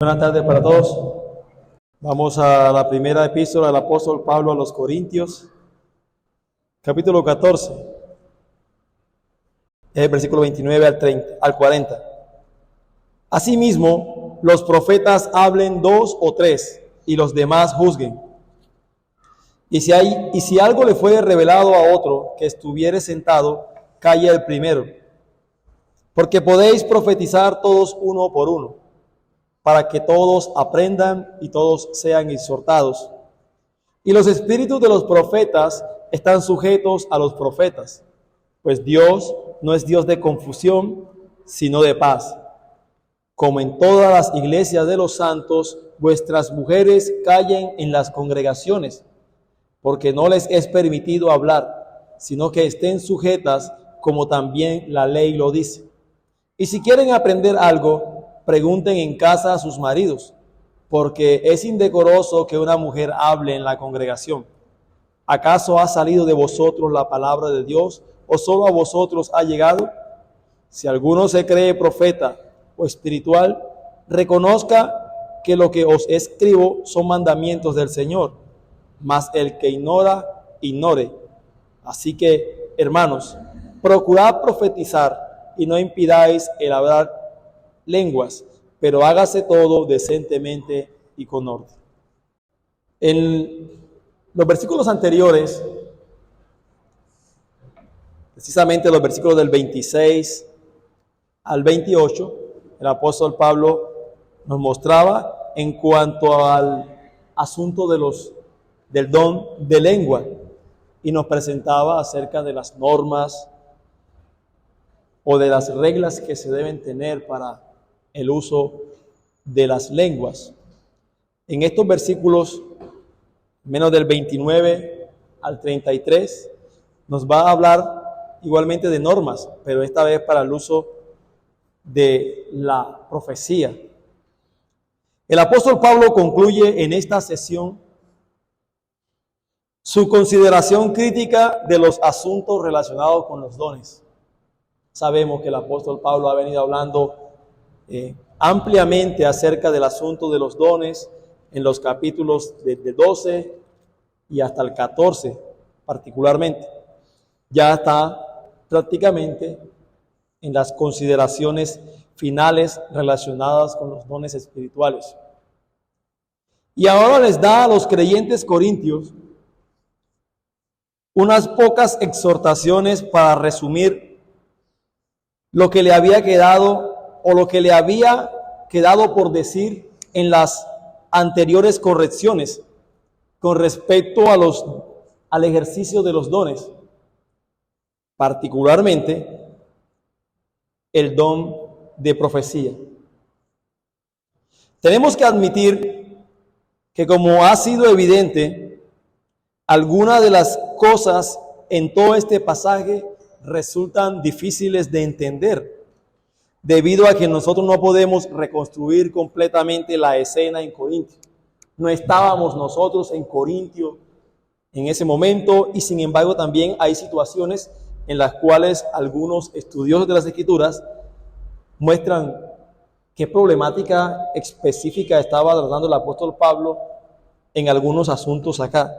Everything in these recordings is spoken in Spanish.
Buenas tardes para todos. Vamos a la primera epístola del apóstol Pablo a los Corintios, capítulo 14, versículo 29 al 40. Asimismo, los profetas hablen 2 o 3, y los demás juzguen. Y si algo le fue revelado a otro que estuviere sentado, calle el primero. Porque podéis profetizar todos uno por uno, para que todos aprendan y todos sean exhortados. Y los espíritus de los profetas están sujetos a los profetas, pues Dios no es Dios de confusión, sino de paz. Como en todas las iglesias de los santos, vuestras mujeres callen en las congregaciones, porque no les es permitido hablar, sino que estén sujetas, como también la ley lo dice. Y si quieren aprender algo, pregunten en casa a sus maridos, porque es indecoroso que una mujer hable en la congregación. ¿Acaso ha salido de vosotros la palabra de Dios, o solo a vosotros ha llegado? Si alguno se cree profeta o espiritual, reconozca que lo que os escribo son mandamientos del Señor, mas el que ignora, ignore. Así que, hermanos, procurad profetizar y no impidáis el hablar lenguas, pero hágase todo decentemente y con orden. En los versículos anteriores, precisamente los versículos del 26 al 28, el apóstol Pablo nos mostraba en cuanto al asunto del don de lengua, y nos presentaba acerca de las normas o de las reglas que se deben tener para el uso de las lenguas. En estos versículos, menos del 29 al 33, nos va a hablar igualmente de normas, pero esta vez para el uso de la profecía. El apóstol Pablo concluye en esta sesión su consideración crítica de los asuntos relacionados con los dones. Sabemos que el apóstol Pablo ha venido hablando ampliamente acerca del asunto de los dones en los capítulos de 12 y hasta el 14 particularmente. Ya está prácticamente en las consideraciones finales relacionadas con los dones espirituales. Y ahora les da a los creyentes corintios unas pocas exhortaciones para resumir lo que le había quedado o lo que le había quedado por decir en las anteriores correcciones con respecto al ejercicio de los dones, particularmente el don de profecía. Tenemos que admitir que, como ha sido evidente, algunas de las cosas en todo este pasaje resultan difíciles de entender, debido a que nosotros no podemos reconstruir completamente la escena en Corintio. No estábamos nosotros en Corintio en ese momento, y sin embargo también hay situaciones en las cuales algunos estudiosos de las Escrituras muestran qué problemática específica estaba tratando el apóstol Pablo en algunos asuntos acá.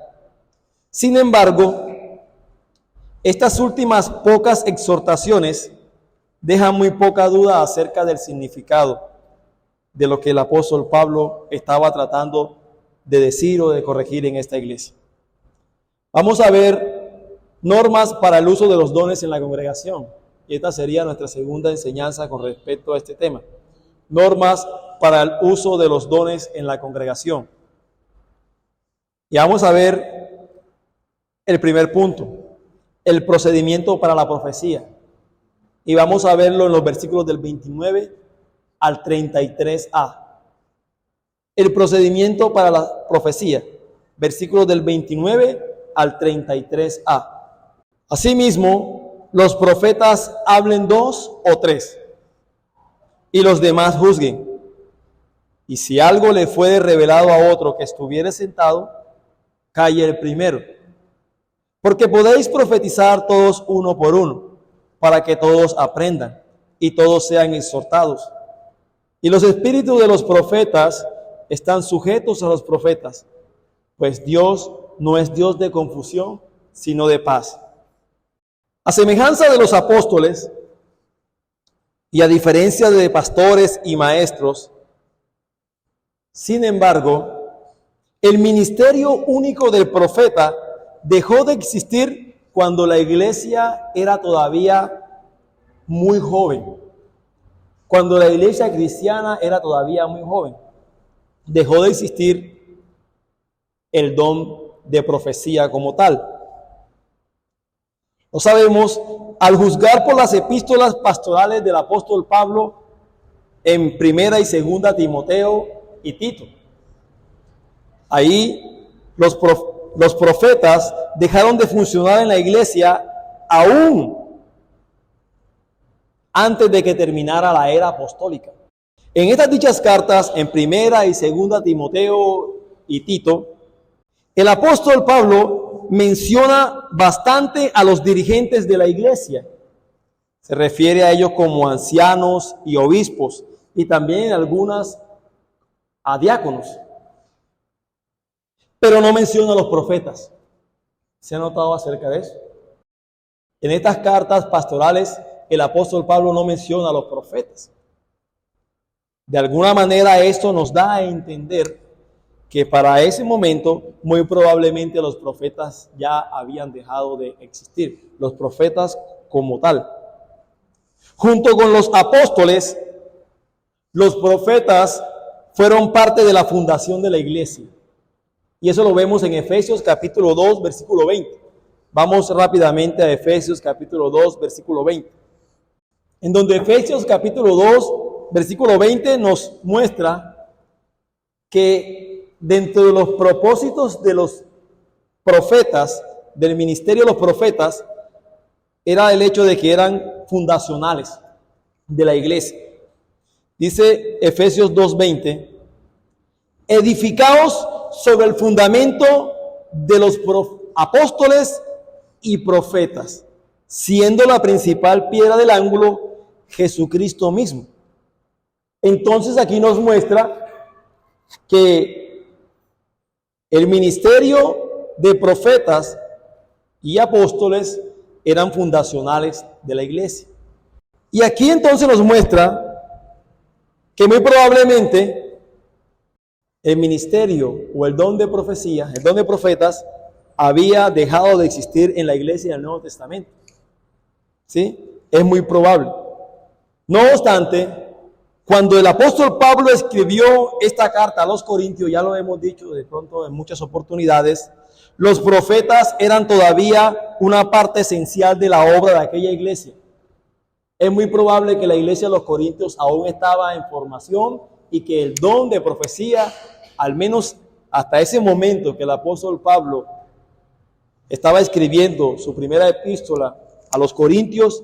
Sin embargo, estas últimas pocas exhortaciones dejan muy poca duda acerca del significado de lo que el apóstol Pablo estaba tratando de decir o de corregir en esta iglesia. Vamos a ver normas para el uso de los dones en la congregación, y esta sería nuestra segunda enseñanza con respecto a este tema. Normas para el uso de los dones en la congregación. Y vamos a ver el primer punto, el procedimiento para la profecía. Y vamos a verlo en los versículos del 29 al 33a. El procedimiento para la profecía, versículos del 29 al 33a. Asimismo, los profetas hablen 2 o 3, y los demás juzguen. Y si algo le fue revelado a otro que estuviere sentado, calle el primero. Porque podéis profetizar todos uno por uno, para que todos aprendan y todos sean exhortados. Y los espíritus de los profetas están sujetos a los profetas, pues Dios no es Dios de confusión, sino de paz. A semejanza de los apóstoles, y a diferencia de pastores y maestros, sin embargo, el ministerio único del profeta dejó de existir cuando la iglesia era todavía muy joven. Cuando la iglesia cristiana era todavía muy joven, dejó de existir el don de profecía como tal. Lo sabemos al juzgar por las epístolas pastorales del apóstol Pablo en Primera y Segunda Timoteo y Tito. Ahí los profetas dejaron de funcionar en la iglesia aún antes de que terminara la era apostólica. En estas dichas cartas, en Primera y Segunda Timoteo y Tito, el apóstol Pablo menciona bastante a los dirigentes de la iglesia. Se refiere a ellos como ancianos y obispos, y también algunas a diáconos. Pero no menciona a los profetas. ¿Se ha notado acerca de eso? En estas cartas pastorales, el apóstol Pablo no menciona a los profetas. De alguna manera esto nos da a entender que para ese momento muy probablemente los profetas ya habían dejado de existir, los profetas como tal. Junto con los apóstoles, los profetas fueron parte de la fundación de la iglesia. Y eso lo vemos en Efesios capítulo 2, versículo 20. Vamos rápidamente a Efesios capítulo 2, versículo 20. En donde Efesios capítulo 2, versículo 20 nos muestra que dentro de los propósitos de los profetas, del ministerio de los profetas, era el hecho de que eran fundacionales de la iglesia. Dice Efesios 2:20, edificaos sobre el fundamento de los apóstoles y profetas, siendo la principal piedra del ángulo Jesucristo mismo. Entonces aquí nos muestra que el ministerio de profetas y apóstoles eran fundacionales de la iglesia. Y aquí entonces nos muestra que muy probablemente el ministerio o el don de profecía, el don de profetas, había dejado de existir en la iglesia del Nuevo Testamento. ¿Sí? Es muy probable. No obstante, cuando el apóstol Pablo escribió esta carta a los Corintios, ya lo hemos dicho de pronto en muchas oportunidades, los profetas eran todavía una parte esencial de la obra de aquella iglesia. Es muy probable que la iglesia de los Corintios aún estaba en formación y que el don de profecía, al menos hasta ese momento que el apóstol Pablo estaba escribiendo su primera epístola a los Corintios,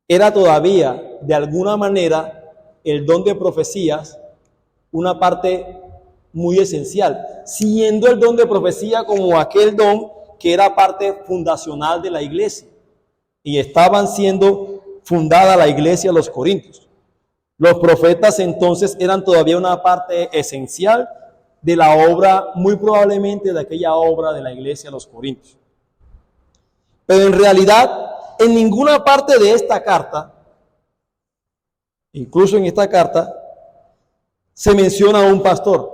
era todavía de alguna manera el don de profecías una parte muy esencial, siendo el don de profecía como aquel don que era parte fundacional de la iglesia, y estaban siendo fundada la iglesia de los Corintios. Los profetas entonces eran todavía una parte esencial de la obra, muy probablemente de aquella obra de la iglesia de los Corintios. Pero en realidad, en ninguna parte de esta carta, incluso en esta carta, se menciona a un pastor.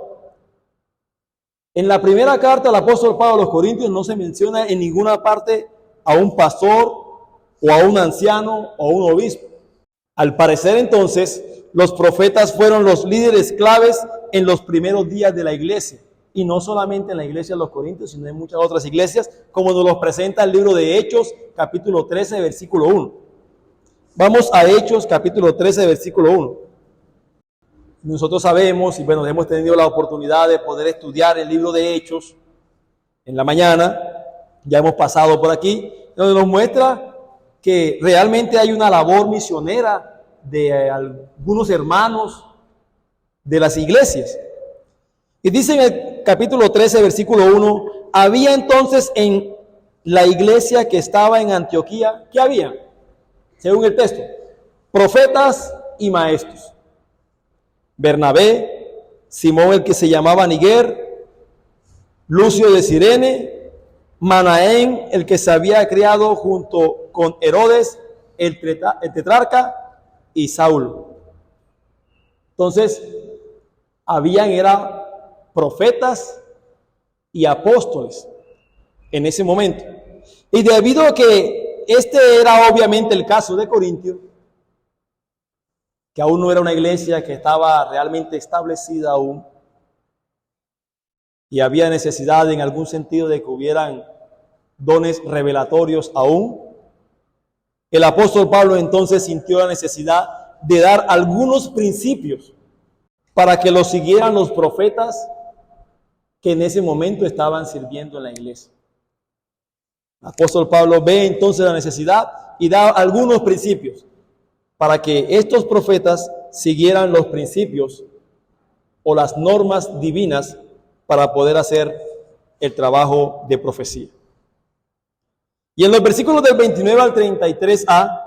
En la primera carta del apóstol Pablo a los Corintios no se menciona en ninguna parte a un pastor o a un anciano o a un obispo. Al parecer entonces, los profetas fueron los líderes claves en los primeros días de la iglesia. Y no solamente en la iglesia de los Corintios, sino en muchas otras iglesias, como nos los presenta el libro de Hechos, capítulo 13, versículo 1. Vamos a Hechos, capítulo 13, versículo 1. Nosotros sabemos, y bueno, hemos tenido la oportunidad de poder estudiar el libro de Hechos en la mañana, ya hemos pasado por aquí, donde nos muestra que realmente hay una labor misionera de algunos hermanos de las iglesias. Y dice en el capítulo 13, versículo 1, había entonces en la iglesia que estaba en Antioquía, ¿qué había? Según el texto, profetas y maestros. Bernabé, Simón el que se llamaba Niger, Lucio de Cirene, Manaén el que se había criado junto con Herodes, el tetrarca, y Saulo. Entonces, eran profetas y apóstoles en ese momento. Y debido a que este era obviamente el caso de Corintio, que aún no era una iglesia que estaba realmente establecida aún, y había necesidad en algún sentido de que hubieran dones revelatorios aún, el apóstol Pablo entonces sintió la necesidad de dar algunos principios para que los siguieran los profetas que en ese momento estaban sirviendo en la iglesia. El apóstol Pablo ve entonces la necesidad y da algunos principios para que estos profetas siguieran los principios o las normas divinas para poder hacer el trabajo de profecía. Y en los versículos del 29 al 33a,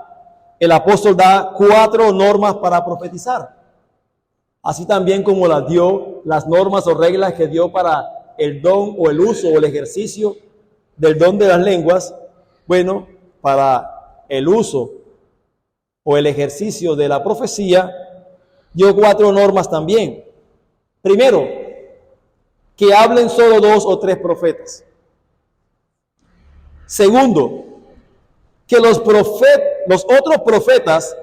el apóstol da 4 normas para profetizar. Así también como las dio, las normas o reglas que dio para el don o el uso o el ejercicio del don de las lenguas, bueno, para el uso o el ejercicio de la profecía, dio 4 normas también. Primero, que hablen solo 2 o 3 profetas. Segundo, que los otros profetas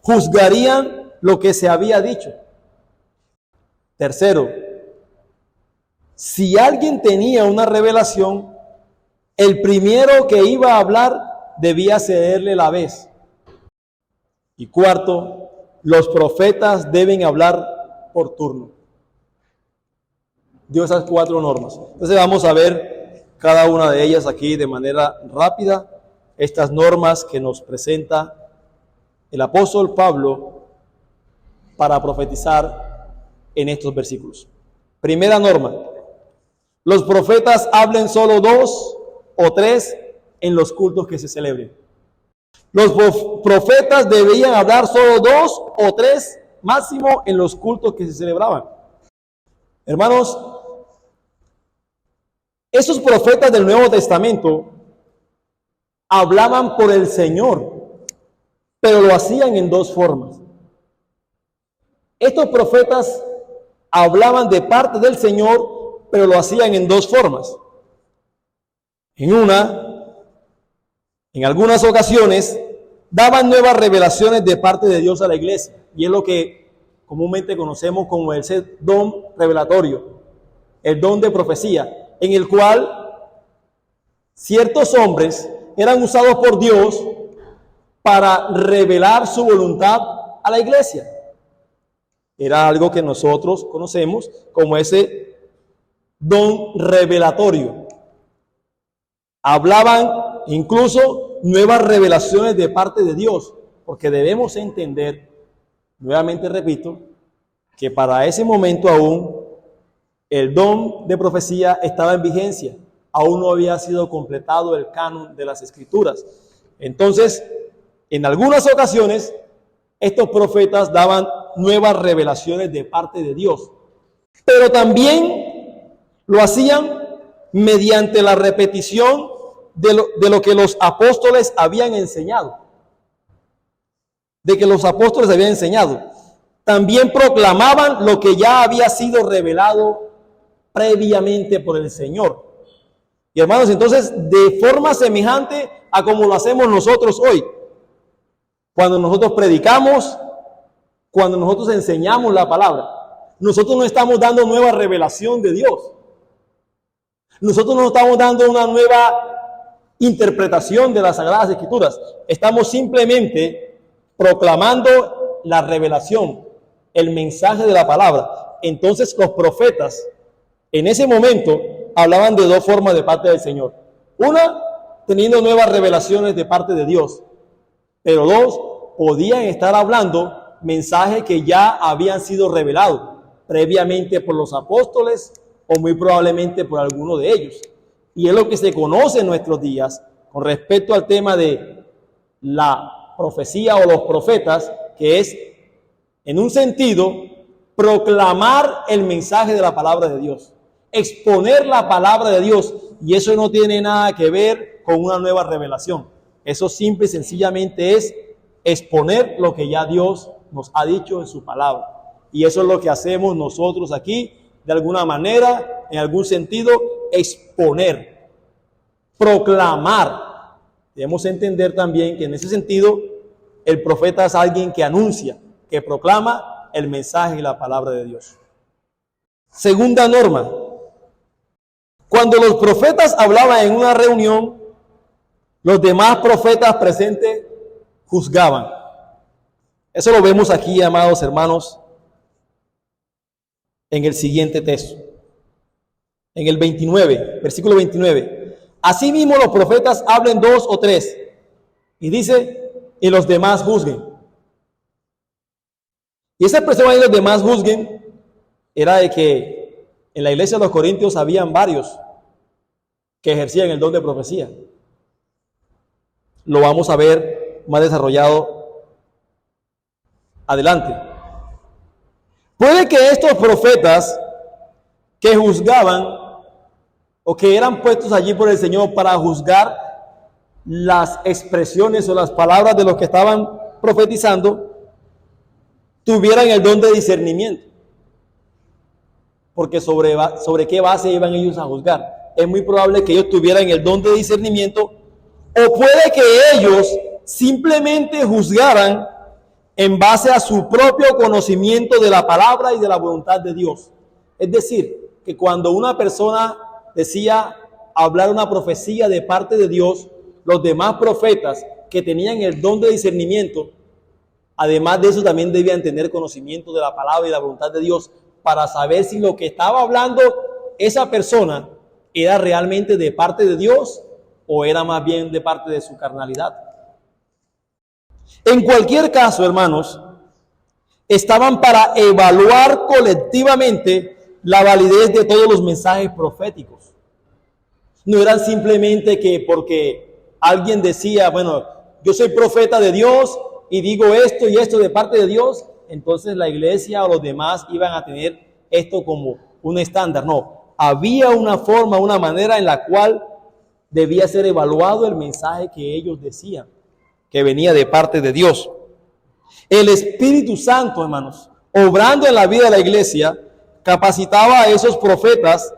juzgarían lo que se había dicho. Tercero, si alguien tenía una revelación, el primero que iba a hablar debía cederle la vez. Y cuarto, los profetas deben hablar por turno. Dio esas 4 normas. Entonces vamos a ver cada una de ellas aquí de manera rápida. Estas normas que nos presenta el apóstol Pablo para profetizar en estos versículos. Primera norma: los profetas hablen solo 2 o 3 en los cultos que se celebren. Los profetas debían hablar solo 2 o 3 máximo en los cultos que se celebraban. Hermanos, esos profetas del Nuevo Testamento hablaban por el Señor, pero lo hacían en 2 formas. Estos profetas hablaban de parte del Señor, pero lo hacían en 2 formas. En algunas ocasiones, daban nuevas revelaciones de parte de Dios a la iglesia, y es lo que comúnmente conocemos como el don revelatorio, el don de profecía, en el cual ciertos hombres eran usados por Dios para revelar su voluntad a la iglesia. Era algo que nosotros conocemos como ese don revelatorio. Hablaban incluso nuevas revelaciones de parte de Dios, porque debemos entender, nuevamente repito, que para ese momento aún el don de profecía estaba en vigencia, aún no había sido completado el canon de las Escrituras. Entonces, en algunas ocasiones, estos profetas daban nuevas revelaciones de parte de Dios, pero también lo hacían mediante la repetición de lo que los apóstoles habían enseñado. También proclamaban lo que ya había sido revelado previamente por el Señor. Y hermanos, entonces, de forma semejante a como lo hacemos nosotros hoy, cuando nosotros predicamos, cuando nosotros enseñamos la palabra, nosotros no estamos dando nueva revelación de Dios. Nosotros no estamos dando una nueva interpretación de las Sagradas Escrituras. Estamos simplemente proclamando la revelación, el mensaje de la palabra. Entonces los profetas en ese momento hablaban de 2 formas de parte del Señor. Una, teniendo nuevas revelaciones de parte de Dios. Pero 2, podían estar hablando mensajes que ya habían sido revelados previamente por los apóstoles o muy probablemente por alguno de ellos. Y es lo que se conoce en nuestros días con respecto al tema de la profecía o los profetas, que es, en un sentido, proclamar el mensaje de la palabra de Dios, exponer la palabra de Dios. Y eso no tiene nada que ver con una nueva revelación. Eso simple y sencillamente es exponer lo que ya Dios nos ha dicho en su palabra. Y eso es lo que hacemos nosotros aquí, de alguna manera, en algún sentido, exponer, proclamar. Debemos entender también que en ese sentido, el profeta es alguien que anuncia, que proclama el mensaje y la palabra de Dios. Segunda norma. Cuando los profetas hablaban en una reunión, los demás profetas presentes juzgaban. Eso lo vemos aquí, amados hermanos, en el siguiente texto. En el 29, versículo 29. Asimismo los profetas hablen 2 o 3. Y dice, y los demás juzguen. Y esa expresión ahí, los demás juzguen, era de que en la iglesia de los Corintios habían varios que ejercían el don de profecía. Lo vamos a ver más desarrollado adelante. Puede que estos profetas que juzgaban o que eran puestos allí por el Señor para juzgar las expresiones o las palabras de los que estaban profetizando, tuvieran el don de discernimiento. Porque sobre qué base iban ellos a juzgar. Es muy probable que ellos tuvieran el don de discernimiento, o puede que ellos simplemente juzgaran en base a su propio conocimiento de la palabra y de la voluntad de Dios. Es decir, que cuando una persona decía hablar una profecía de parte de Dios, los demás profetas que tenían el don de discernimiento, además de eso también debían tener conocimiento de la palabra y la voluntad de Dios para saber si lo que estaba hablando esa persona era realmente de parte de Dios o era más bien de parte de su carnalidad. En cualquier caso, hermanos, estaban para evaluar colectivamente la validez de todos los mensajes proféticos. No eran simplemente que porque alguien decía, bueno, yo soy profeta de Dios y digo esto y esto de parte de Dios, entonces la iglesia o los demás iban a tener esto como un estándar. No, había una forma, una manera en la cual debía ser evaluado el mensaje que ellos decían, que venía de parte de Dios. El Espíritu Santo, hermanos, obrando en la vida de la iglesia, capacitaba a esos profetas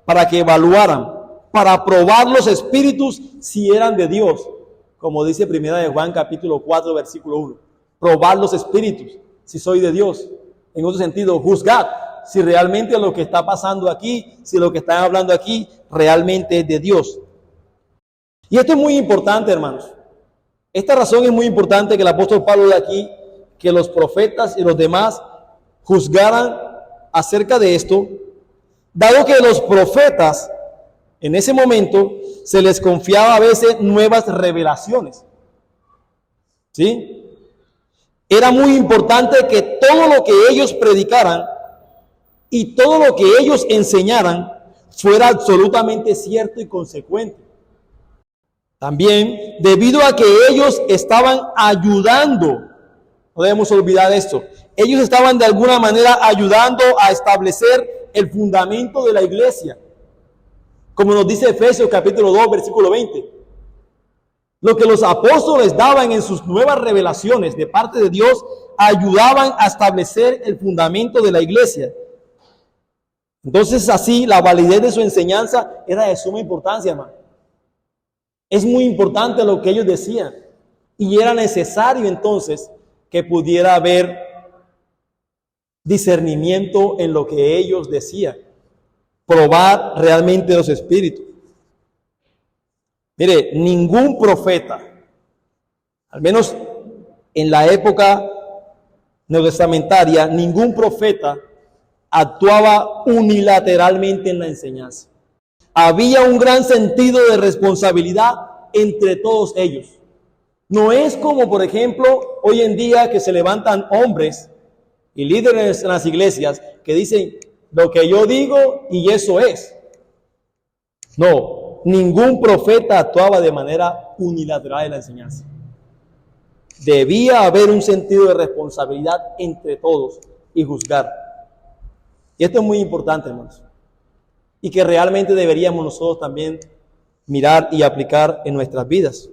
para que evaluaran, para probar los espíritus si eran de Dios, como dice Primera de Juan capítulo 4 versículo 1. Probar los espíritus si soy de Dios. En otro sentido, juzgar si realmente lo que está pasando aquí, si lo que están hablando aquí realmente es de Dios. Y esto es muy importante, hermanos. Esta razón es muy importante que el apóstol Pablo de aquí, que los profetas y los demás juzgaran acerca de esto, dado que los profetas en ese momento se les confiaba a veces nuevas revelaciones. ¿Sí? Era muy importante que todo lo que ellos predicaran y todo lo que ellos enseñaran fuera absolutamente cierto y consecuente. También, debido a que ellos estaban ayudando, no debemos olvidar esto, ellos estaban de alguna manera ayudando a establecer el fundamento de la iglesia. Como nos dice Efesios capítulo 2, versículo 20. Lo que los apóstoles daban en sus nuevas revelaciones de parte de Dios, ayudaban a establecer el fundamento de la iglesia. Entonces, así, la validez de su enseñanza era de suma importancia, hermano. Es muy importante lo que ellos decían. Y era necesario entonces que pudiera haber discernimiento en lo que ellos decían. Probar realmente los espíritus. Mire, ningún profeta, al menos en la época neotestamentaria, ningún profeta actuaba unilateralmente en la enseñanza. Había un gran sentido de responsabilidad entre todos ellos. No es como, por ejemplo, hoy en día que se levantan hombres y líderes en las iglesias que dicen lo que yo digo y eso es. No, ningún profeta actuaba de manera unilateral en la enseñanza. Debía haber un sentido de responsabilidad entre todos y juzgar. Y esto es muy importante, hermanos. Y que realmente deberíamos nosotros también mirar y aplicar en nuestras vidas.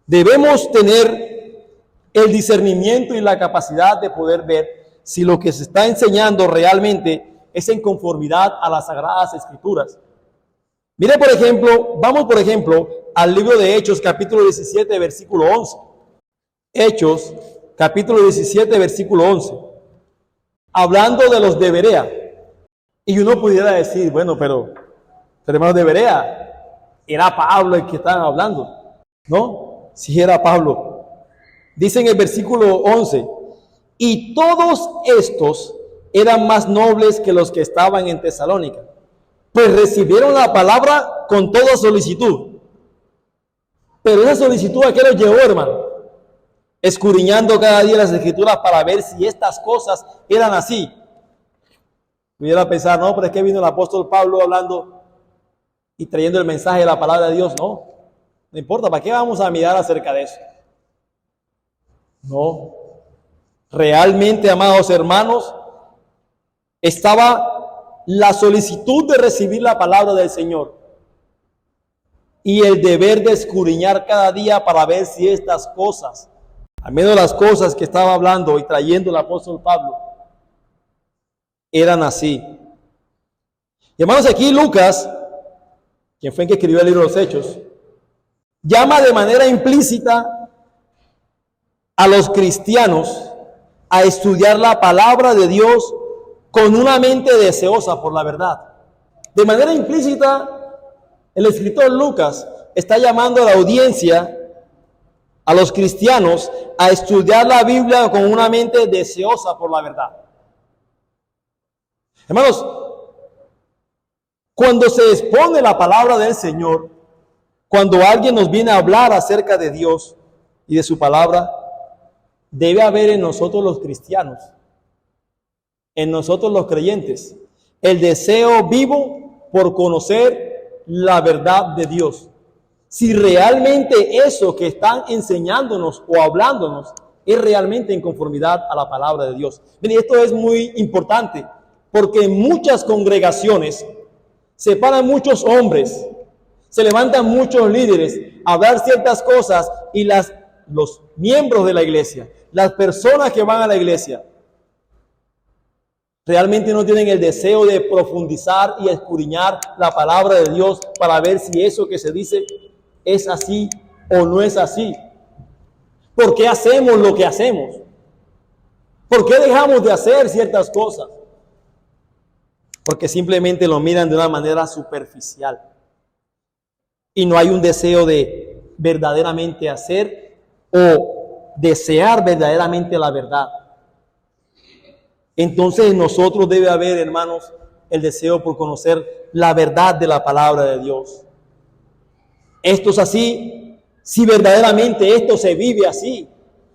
Debemos tener el discernimiento y la capacidad de poder ver si lo que se está enseñando realmente es en conformidad a las Sagradas Escrituras. Mire, por ejemplo, vamos por ejemplo al libro de Hechos, capítulo 17, versículo 11. Hechos, capítulo 17, versículo 11. Hablando de los de Berea. Y uno pudiera decir, bueno, pero hermanos de Berea, era Pablo el que estaban hablando. ¿No? Sí era Pablo. Dice en el versículo 11, y todos estos eran más nobles que los que estaban en Tesalónica, pues recibieron la palabra con toda solicitud. Pero esa solicitud, ¿a qué los llevó, hermano? Escudriñando cada día las Escrituras para ver si estas cosas eran así. Pudiera pensar, no, pero es que vino el apóstol Pablo hablando y trayendo el mensaje de la palabra de Dios. No importa, ¿para qué vamos a mirar acerca de eso? No. Realmente, amados hermanos, estaba la solicitud de recibir la palabra del Señor y el deber de escudriñar cada día para ver si estas cosas, al menos las cosas que estaba hablando y trayendo el apóstol Pablo, eran así. Y hermanos, aquí Lucas, quien fue el que escribió el libro de los Hechos, llama de manera implícita a los cristianos a estudiar la palabra de Dios con una mente deseosa por la verdad. De manera implícita, el escritor Lucas está llamando a la audiencia, a los cristianos, a estudiar la Biblia con una mente deseosa por la verdad. Hermanos, cuando se expone la palabra del Señor, cuando alguien nos viene a hablar acerca de Dios y de su palabra, debe haber en nosotros los cristianos, en nosotros los creyentes, el deseo vivo por conocer la verdad de Dios. Si realmente eso que están enseñándonos o hablándonos es realmente en conformidad a la palabra de Dios. Miren, esto es muy importante porque en muchas congregaciones se paran muchos hombres, se levantan muchos líderes a hablar ciertas cosas y los miembros de la iglesia, las personas que van a la iglesia, realmente no tienen el deseo de profundizar y escudriñar la palabra de Dios para ver si eso que se dice es así o no es así. ¿Por qué hacemos lo que hacemos? ¿Por qué dejamos de hacer ciertas cosas? Porque simplemente lo miran de una manera superficial. Y no hay un deseo de verdaderamente hacer o desear verdaderamente la verdad. Entonces en nosotros debe haber, hermanos, el deseo por conocer la verdad de la palabra de Dios. Esto es así, si verdaderamente esto se vive así,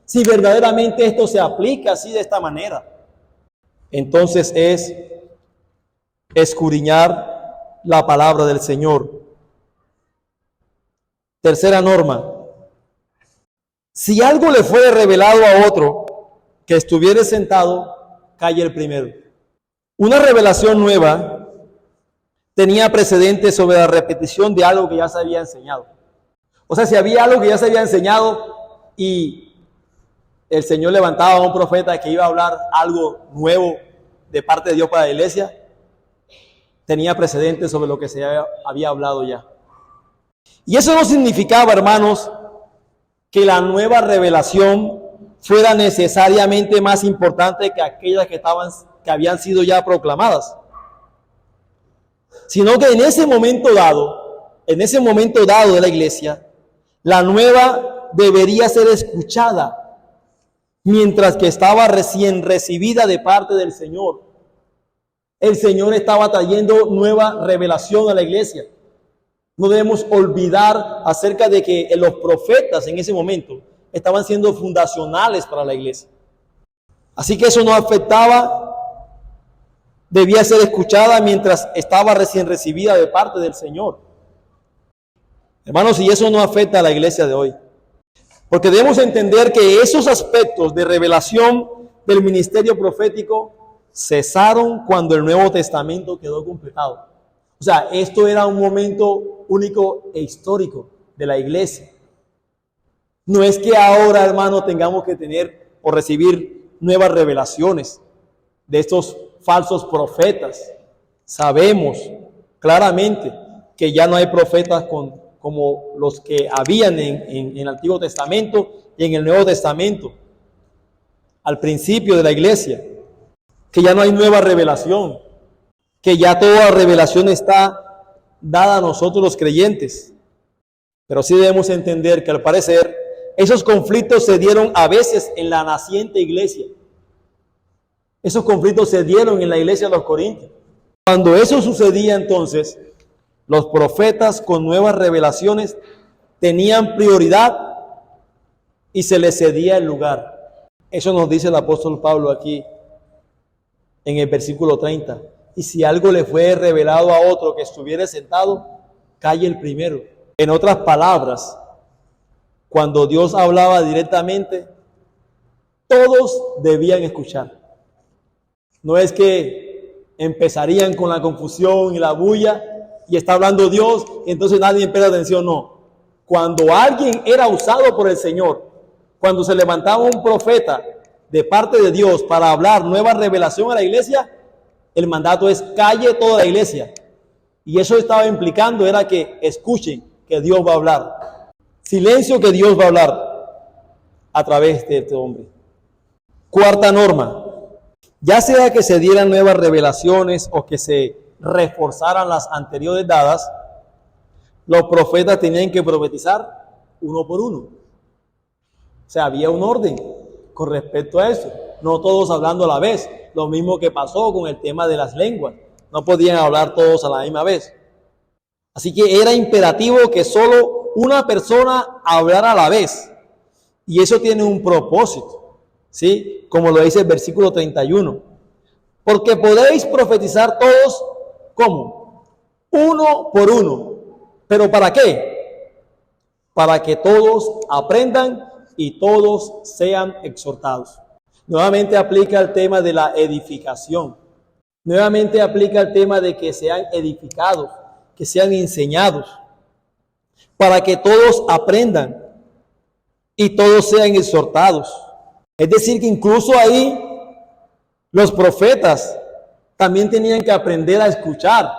si verdaderamente esto se aplica así de esta manera, entonces es escudriñar la palabra del Señor. Tercera norma: si algo le fue revelado a otro que estuviere sentado, calle el primero. Una revelación nueva tenía precedente sobre la repetición de algo que ya se había enseñado. O sea, si había algo que ya se había enseñado y el Señor levantaba a un profeta que iba a hablar algo nuevo de parte de Dios para la iglesia, tenía precedente sobre lo que se había hablado ya. Y eso no significaba, hermanos, que la nueva revelación fuera necesariamente más importante que aquellas que habían sido ya proclamadas, sino que en ese momento dado de la iglesia, la nueva debería ser escuchada, mientras que estaba recién recibida de parte del Señor. El Señor estaba trayendo nueva revelación a la iglesia. No debemos olvidar acerca de que los profetas en ese momento estaban siendo fundacionales para la iglesia. Así que eso no afectaba, debía ser escuchada mientras estaba recién recibida de parte del Señor. Hermanos, y eso no afecta a la iglesia de hoy. Porque debemos entender que esos aspectos de revelación del ministerio profético cesaron cuando el Nuevo Testamento quedó completado. O sea, esto era un momento único e histórico de la iglesia. No es que ahora, hermano, tengamos que tener o recibir nuevas revelaciones de estos falsos profetas. Sabemos claramente que ya no hay profetas como los que habían en el Antiguo Testamento y en el Nuevo Testamento, al principio de la iglesia, que ya no hay nueva revelación, que ya toda revelación está dada a nosotros los creyentes. Pero sí debemos entender que al parecer esos conflictos se dieron a veces en la naciente iglesia. Esos conflictos se dieron en la iglesia de los Corintios. Cuando eso sucedía, entonces, los profetas con nuevas revelaciones tenían prioridad y se les cedía el lugar. Eso nos dice el apóstol Pablo aquí en el versículo 30. Y si algo le fue revelado a otro que estuviera sentado, calle el primero. En otras palabras, cuando Dios hablaba directamente, todos debían escuchar. No es que empezarían con la confusión y la bulla y está hablando Dios y entonces nadie presta atención. No. Cuando alguien era usado por el Señor, cuando se levantaba un profeta de parte de Dios para hablar nueva revelación a la iglesia, el mandato es calle toda la iglesia. Y eso estaba implicando era que escuchen que Dios va a hablar. Silencio, que Dios va a hablar a través de este hombre. Cuarta norma. Ya sea que se dieran nuevas revelaciones o que se reforzaran las anteriores dadas, los profetas tenían que profetizar uno por uno. O sea, había un orden con respecto a eso. No todos hablando a la vez. Lo mismo que pasó con el tema de las lenguas. No podían hablar todos a la misma vez. Así que era imperativo que solo una persona hablara a la vez. Y eso tiene un propósito, ¿sí? Como lo dice el versículo 31. Porque podéis profetizar todos, ¿cómo? Uno por uno. ¿Pero para qué? Para que todos aprendan y todos sean exhortados. Nuevamente aplica el tema de la edificación. Nuevamente aplica el tema de que sean edificados, que sean enseñados, para que todos aprendan y todos sean exhortados. Es decir, que incluso ahí los profetas también tenían que aprender a escuchar,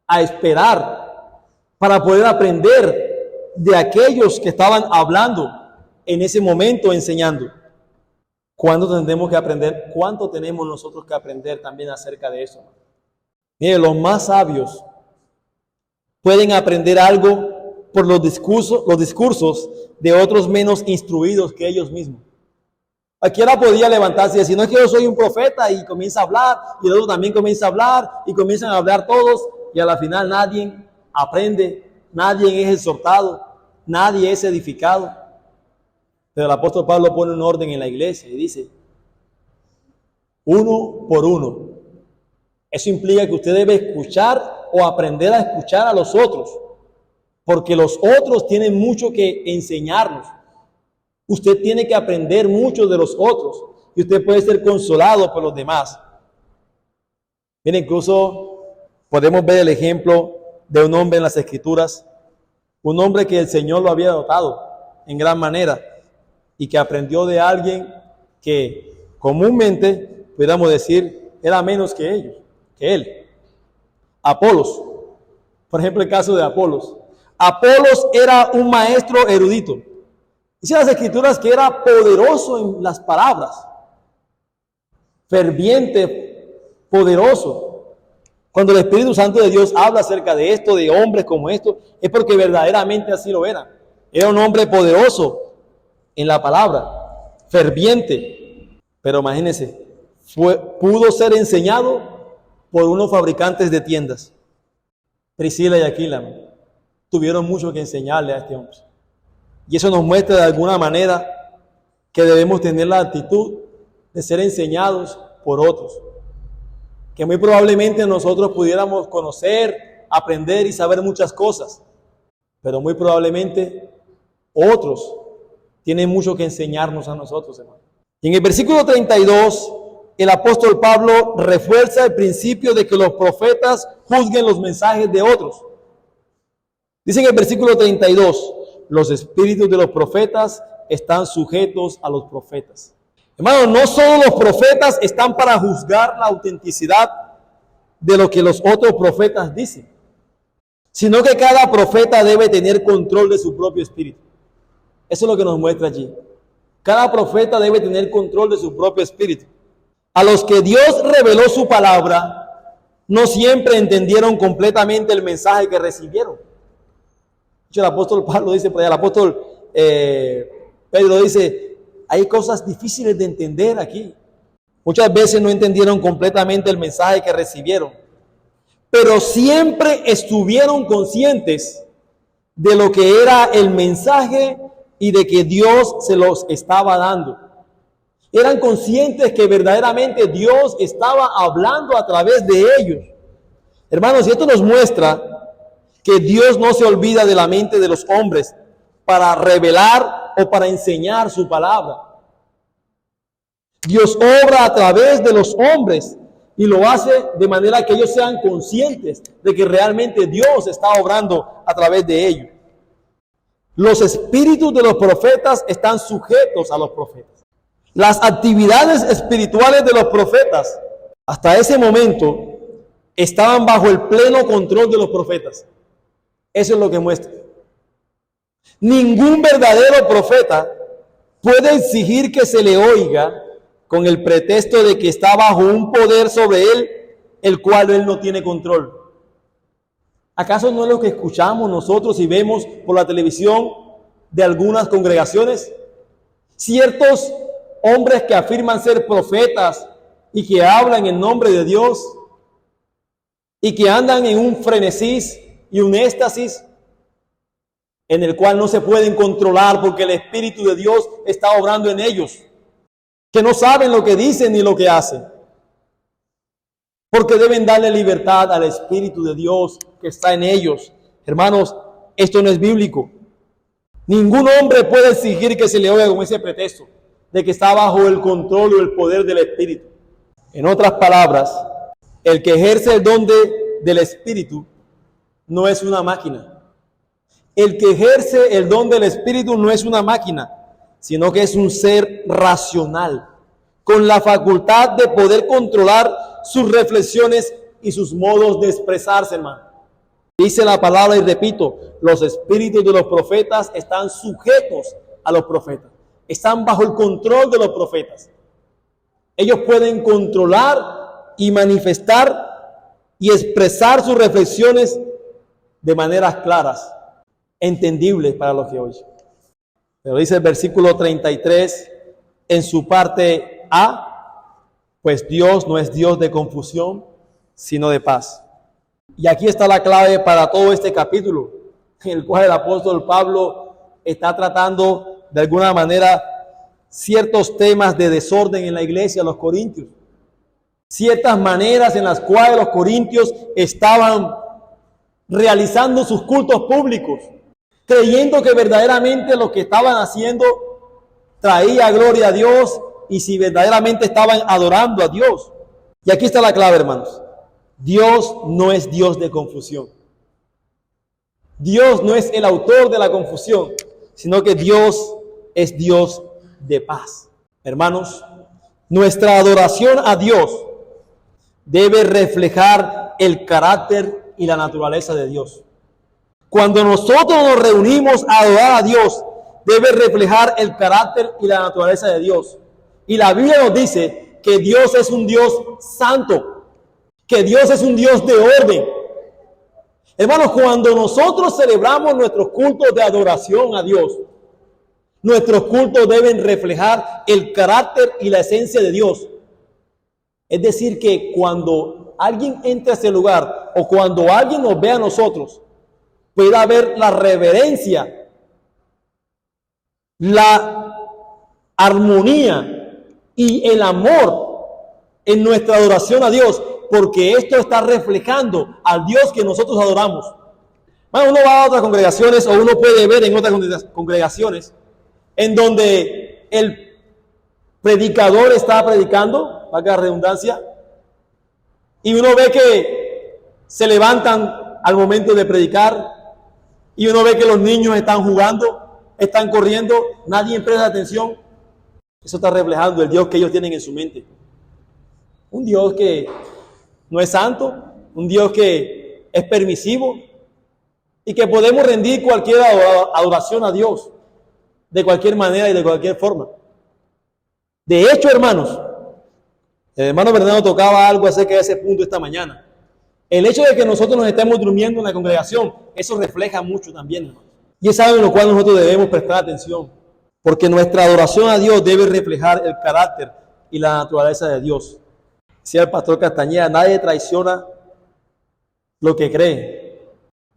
a esperar, para poder aprender de aquellos que estaban hablando en ese momento, enseñando. ¿Cuándo tendremos que aprender? ¿Cuánto tenemos nosotros que aprender también acerca de eso? Mire, los más sabios pueden aprender algo por los discursos de otros menos instruidos que ellos mismos. Cualquiera podía levantarse y decir, no es que yo soy un profeta, y comienza a hablar, y el otro también comienza a hablar, y comienzan a hablar todos, y a la final nadie aprende, nadie es exhortado, nadie es edificado. Pero el apóstol Pablo pone un orden en la iglesia y dice, uno por uno. Eso implica que usted debe escuchar o aprender a escuchar a los otros, porque los otros tienen mucho que enseñarnos. Usted tiene que aprender mucho de los otros y usted puede ser consolado por los demás. Mira, incluso podemos ver el ejemplo de un hombre en las Escrituras, un hombre que el Señor lo había dotado en gran manera y que aprendió de alguien que comúnmente, pudiéramos decir, era menos que él. Apolos. Por ejemplo, el caso de Apolos. Apolos era un maestro erudito. Dice las Escrituras que era poderoso en las palabras, ferviente, poderoso. Cuando el Espíritu Santo de Dios habla acerca de esto, de hombres como estos, es porque verdaderamente así lo era. Era un hombre poderoso en la palabra, ferviente. Pero imagínense, pudo ser enseñado por unos fabricantes de tiendas. Priscila y Aquila tuvieron mucho que enseñarle a este hombre. Y eso nos muestra de alguna manera que debemos tener la actitud de ser enseñados por otros. Que muy probablemente nosotros pudiéramos conocer, aprender y saber muchas cosas. Pero muy probablemente otros tienen mucho que enseñarnos a nosotros, hermano. Y en el versículo 32 el apóstol Pablo refuerza el principio de que los profetas juzguen los mensajes de otros. Dice en el versículo 32, los espíritus de los profetas están sujetos a los profetas. Hermanos, no solo los profetas están para juzgar la autenticidad de lo que los otros profetas dicen, sino que cada profeta debe tener control de su propio espíritu. Eso es lo que nos muestra allí. Cada profeta debe tener control de su propio espíritu. A los que Dios reveló su palabra, no siempre entendieron completamente el mensaje que recibieron. El apóstol Pablo dice, el apóstol Pedro dice, hay cosas difíciles de entender aquí. Muchas veces no entendieron completamente el mensaje que recibieron, pero siempre estuvieron conscientes de lo que era el mensaje y de que Dios se los estaba dando. Eran conscientes que verdaderamente Dios estaba hablando a través de ellos. Hermanos, y esto nos muestra que Dios no se olvida de la mente de los hombres para revelar o para enseñar su palabra. Dios obra a través de los hombres y lo hace de manera que ellos sean conscientes de que realmente Dios está obrando a través de ellos. Los espíritus de los profetas están sujetos a los profetas. Las actividades espirituales de los profetas hasta ese momento estaban bajo el pleno control de los profetas. Eso es lo que muestra. Ningún verdadero profeta puede exigir que se le oiga con el pretexto de que está bajo un poder sobre él, el cual él no tiene control. ¿Acaso no es lo que escuchamos nosotros y vemos por la televisión de algunas congregaciones? Ciertos hombres que afirman ser profetas y que hablan en nombre de Dios y que andan en un frenesí y un éxtasis en el cual no se pueden controlar porque el Espíritu de Dios está obrando en ellos, que no saben lo que dicen ni lo que hacen, porque deben darle libertad al Espíritu de Dios que está en ellos. Hermanos, esto no es bíblico. Ningún hombre puede exigir que se le oiga con ese pretexto de que está bajo el control o el poder del Espíritu. En otras palabras, el que ejerce el don del Espíritu no es una máquina. El que ejerce el don del Espíritu no es una máquina, sino que es un ser racional, con la facultad de poder controlar sus reflexiones y sus modos de expresarse, hermano. Dice la palabra y repito, los espíritus de los profetas están sujetos a los profetas, están bajo el control de los profetas. Ellos pueden controlar y manifestar y expresar sus reflexiones de maneras claras, entendibles para los que oyen. Pero dice el versículo 33 en su parte A, pues Dios no es Dios de confusión, sino de paz. Y aquí está la clave para todo este capítulo, en el cual el apóstol Pablo está tratando de alguna manera ciertos temas de desorden en la iglesia de los corintios. Ciertas maneras en las cuales los corintios estaban realizando sus cultos públicos, creyendo que verdaderamente lo que estaban haciendo traía gloria a Dios y si verdaderamente estaban adorando a Dios. Y aquí está la clave, hermanos. Dios no es Dios de confusión. Dios no es el autor de la confusión, sino que Dios es Dios de paz. Hermanos, nuestra adoración a Dios debe reflejar el carácter y la naturaleza de Dios. Cuando nosotros nos reunimos a adorar a Dios, debe reflejar el carácter y la naturaleza de Dios. Y la Biblia nos dice que Dios es un Dios santo, que Dios es un Dios de orden. Hermanos, cuando nosotros celebramos nuestros cultos de adoración a Dios, nuestros cultos deben reflejar el carácter y la esencia de Dios. Es decir, que cuando alguien entre a ese lugar o cuando alguien nos ve a nosotros, pueda haber la reverencia, la armonía y el amor en nuestra adoración a Dios, porque esto está reflejando al Dios que nosotros adoramos. Bueno, uno va a otras congregaciones o uno puede ver en otras congregaciones en donde el predicador está predicando, valga la redundancia, y uno ve que se levantan al momento de predicar, y uno ve que los niños están jugando, están corriendo, nadie presta atención. Eso está reflejando el Dios que ellos tienen en su mente. Un Dios que no es santo, un Dios que es permisivo y que podemos rendir cualquier adoración a Dios de cualquier manera y de cualquier forma. De hecho, hermanos, el hermano Bernardo tocaba algo acerca de ese punto esta mañana. El hecho de que nosotros nos estemos durmiendo en la congregación, eso refleja mucho también, hermanos. Y es algo en lo cual nosotros debemos prestar atención, porque nuestra adoración a Dios debe reflejar el carácter y la naturaleza de Dios. Decía el pastor Castañeda, nadie traiciona lo que cree.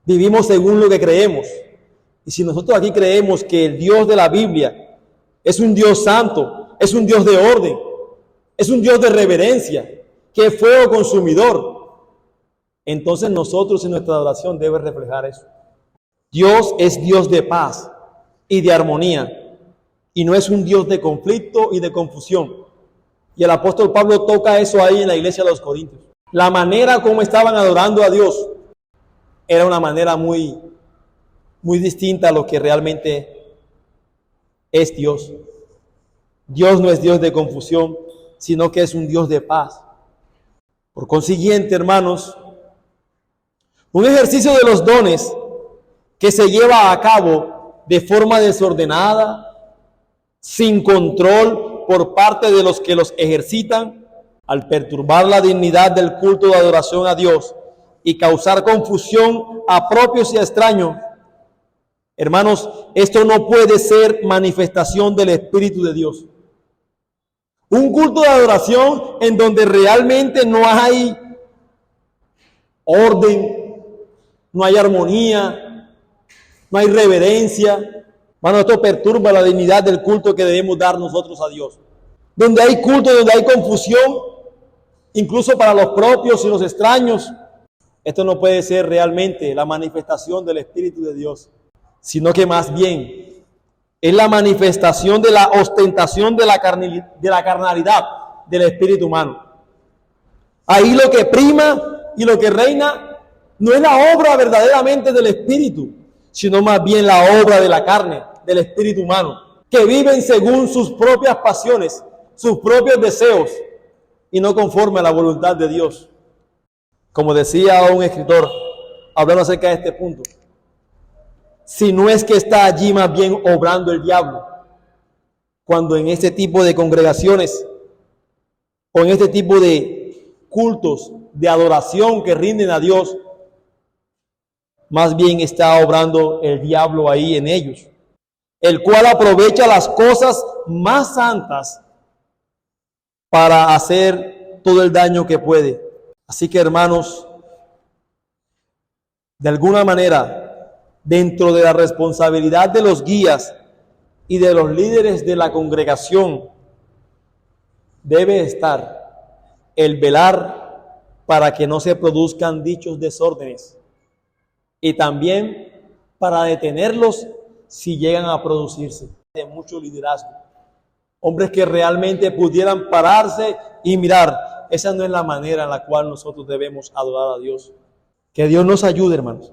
Vivimos según lo que creemos. Y si nosotros aquí creemos que el Dios de la Biblia es un Dios santo, es un Dios de orden, es un Dios de reverencia, que es fuego consumidor, entonces nosotros en nuestra adoración debe reflejar eso. Dios es Dios de paz y de armonía, y no es un Dios de conflicto y de confusión. Y el apóstol Pablo toca eso ahí en la iglesia de los Corintios. La manera como estaban adorando a Dios era una manera muy distinta a lo que realmente es Dios. Dios no es Dios de confusión, sino que es un Dios de paz. Por consiguiente, hermanos, un ejercicio de los dones que se lleva a cabo de forma desordenada, sin control por parte de los que los ejercitan, al perturbar la dignidad del culto de adoración a Dios y causar confusión a propios y a extraños. Hermanos, esto no puede ser manifestación del Espíritu de Dios. Un culto de adoración en donde realmente no hay orden, no hay armonía, no hay reverencia. Bueno, esto perturba la dignidad del culto que debemos dar nosotros a Dios. Donde hay culto, donde hay confusión, incluso para los propios y los extraños, esto no puede ser realmente la manifestación del Espíritu de Dios, sino que más bien es la manifestación de la ostentación de la carnalidad del espíritu humano. Ahí lo que prima y lo que reina no es la obra verdaderamente del Espíritu, sino más bien la obra de la carne, del espíritu humano, que viven según sus propias pasiones, sus propios deseos, y no conforme a la voluntad de Dios. Como decía un escritor, hablando acerca de este punto, si no es que está allí más bien obrando el diablo, cuando en este tipo de congregaciones o en este tipo de cultos de adoración que rinden a Dios, más bien está obrando el diablo ahí en ellos, el cual aprovecha las cosas más santas para hacer todo el daño que puede. Así que, hermanos, de alguna manera, dentro de la responsabilidad de los guías y de los líderes de la congregación, debe estar el velar para que no se produzcan dichos desórdenes y también para detenerlos si llegan a producirse. De mucho liderazgo, hombres que realmente pudieran pararse y mirar, esa no es la manera en la cual nosotros debemos adorar a Dios. Que Dios nos ayude, hermanos.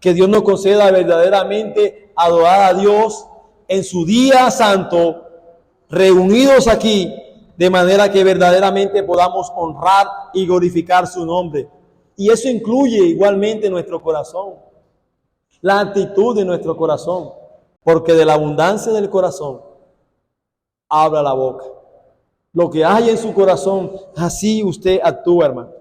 Que Dios nos conceda verdaderamente adorar a Dios en su día santo, reunidos aquí, de manera que verdaderamente podamos honrar y glorificar su nombre. Y eso incluye igualmente nuestro corazón, la actitud de nuestro corazón, porque de la abundancia del corazón habla la boca. Lo que hay en su corazón, así usted actúa, hermano.